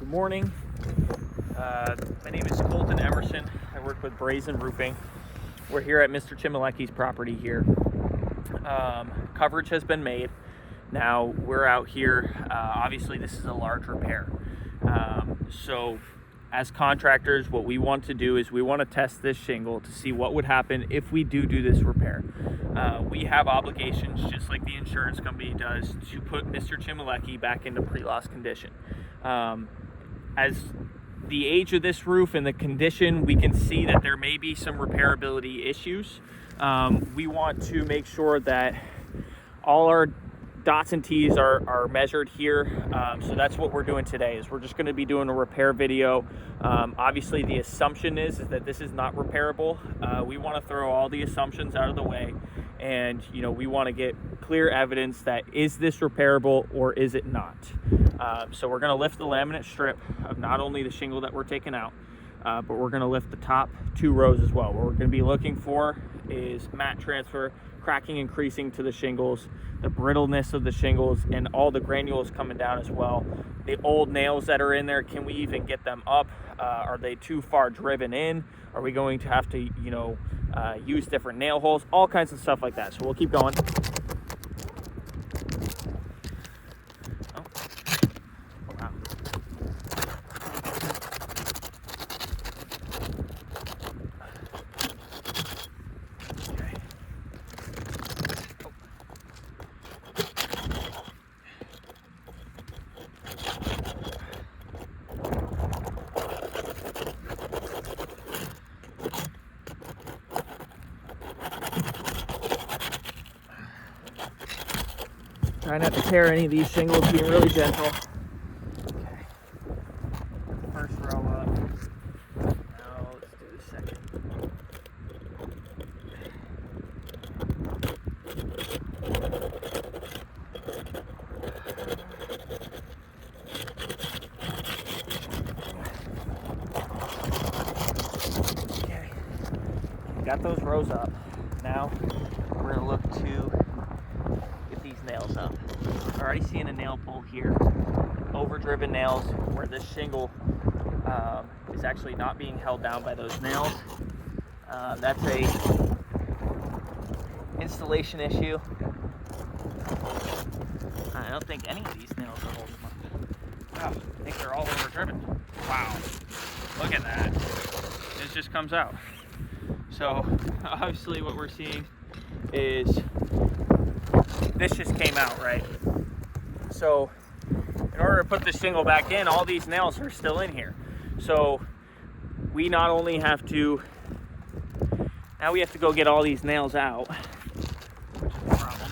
Good morning. My name is Colton Emerson. I work with Brazen Roofing. We're here at Mr. Chmilecki's property here. Coverage has been made. Now we're out here. Obviously, this is a large repair. So as contractors, what we want to do is we want to test this shingle to see what would happen if we do this repair. We have obligations, just like the insurance company does, to put Mr. Chmilecki back into pre-loss condition. As the age of this roof and the condition, we can see that there may be some repairability issues. We want to make sure that all our dots and T's are measured here. So that's what we're doing today, is we're just going to be doing a repair video. Obviously the assumption is that this is not repairable. We want to throw all the assumptions out of the way, and we want to get clear evidence that is this repairable or is it not. So we're going to lift the laminate strip of not only the shingle that we're taking out, but we're going to lift the top 2 rows as well. What we're going to be looking for is mat transfer, cracking increasing to the shingles, the brittleness of the shingles, and all the granules coming down as well. The old nails that are in there, can we even get them up? Are they too far driven in? Are we going to have to use different nail holes? All kinds of stuff like that. So we'll keep going. Try not to tear any of these shingles, being really gentle. Okay. First row up. Now let's do the second. Okay. Got those rows up. Now we're gonna look to these nails up. Already seeing a nail pull here, overdriven nails where this shingle is actually not being held down by those nails. That's a installation issue. I don't think any of these nails are holding up. Wow, I think they're all overdriven. Wow, look at that. This just comes out. So obviously what we're seeing is this just came out, right? So in order to put this shingle back in, all these nails are still in here. So we not only have to, now we have to go get all these nails out, which is a problem.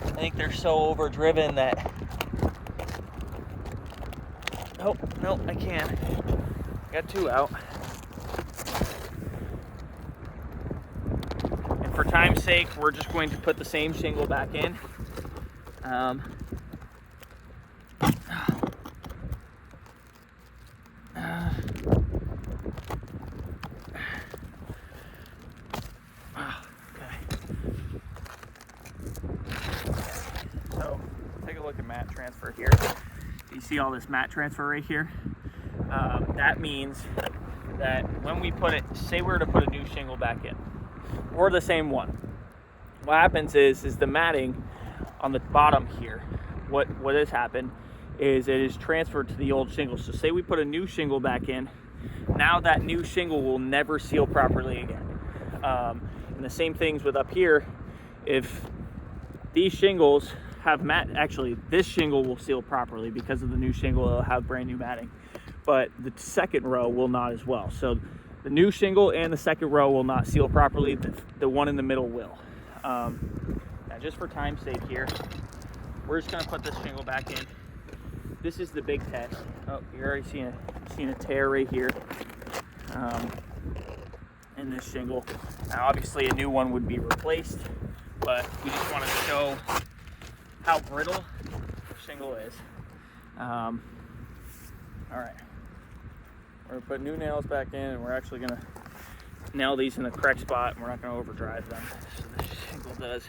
I think they're so overdriven that, oh, no, I can't. Got 2 out. And for time's sake, we're just going to put the same shingle back in. Look at mat transfer here. You see all this mat transfer right here? That means that when we put it, say we're to put a new shingle back in, or the same one, what happens is the matting on the bottom here, what has happened is it is transferred to the old shingle. So say we put a new shingle back in, now that new shingle will never seal properly again. And the same things with up here. If these shingles have actually this shingle will seal properly because of the new shingle. It'll have brand new matting, but the second row will not as well. So the new shingle and the second row will not seal properly. The one in the middle will. Now just for time's sake here, we're just gonna put this shingle back in. This is the big test. Oh, you're already seeing a tear right here in this shingle. Now obviously a new one would be replaced, but we just wanted to show how brittle shingle is. All right, we're gonna put new nails back in, and we're actually gonna nail these in the correct spot, and we're not gonna overdrive them. So the shingle does.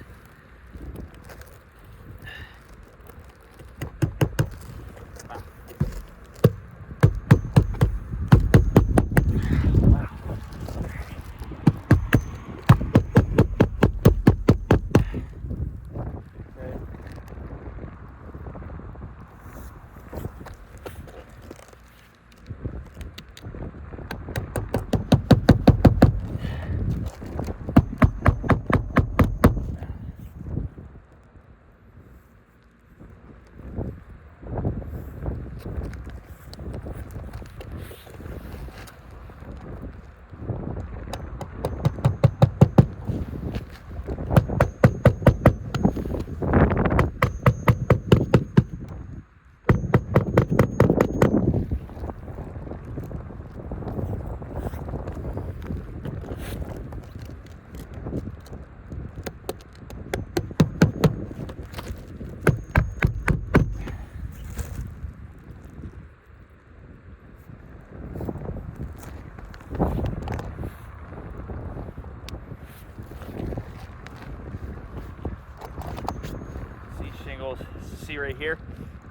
See right here,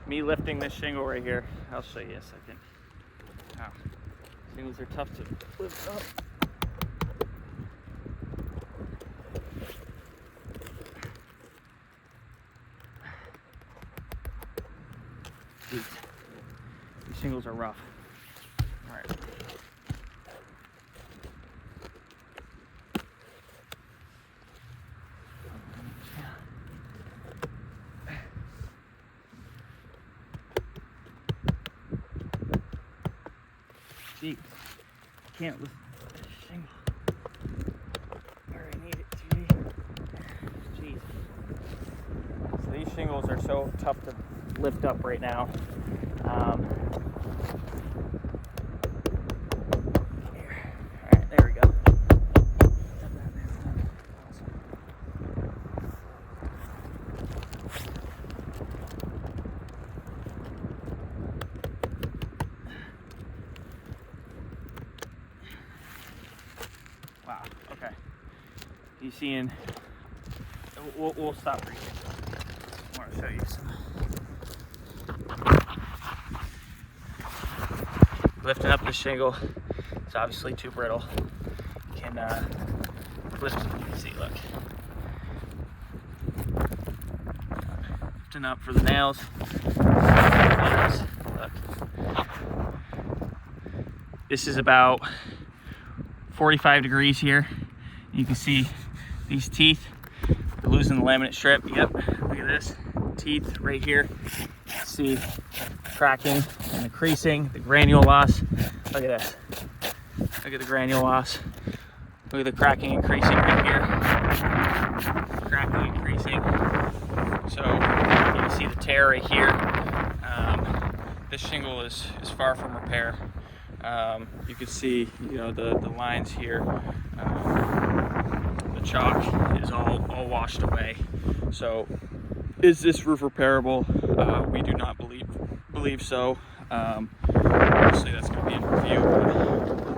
me lifting this shingle right here. I'll show you in a second. Wow. Shingles are tough to lift up. These shingles are rough. All right. See, can't lift the shingle where I need it to be. Jeez. So these shingles are so tough to lift up right now. Here. All right, there we go. Wow, okay. You seeing, we'll stop right here. I want to show you some. Lifting up the shingle, it's obviously too brittle. You can lift, see, look. Lifting up for the nails. Look. This is about 45 degrees here. You can see these teeth. They're losing the laminate strip. Yep, look at this. Teeth right here. See cracking and the creasing, the granule loss. Look at this. Look at the granule loss. Look at the cracking and creasing right here. Cracking and creasing. So you can see the tear right here. This shingle is far from repair. You can see, you know, the lines here. The chalk is all washed away. So, is this roof repairable? We do not believe so. Obviously, that's going to be in review.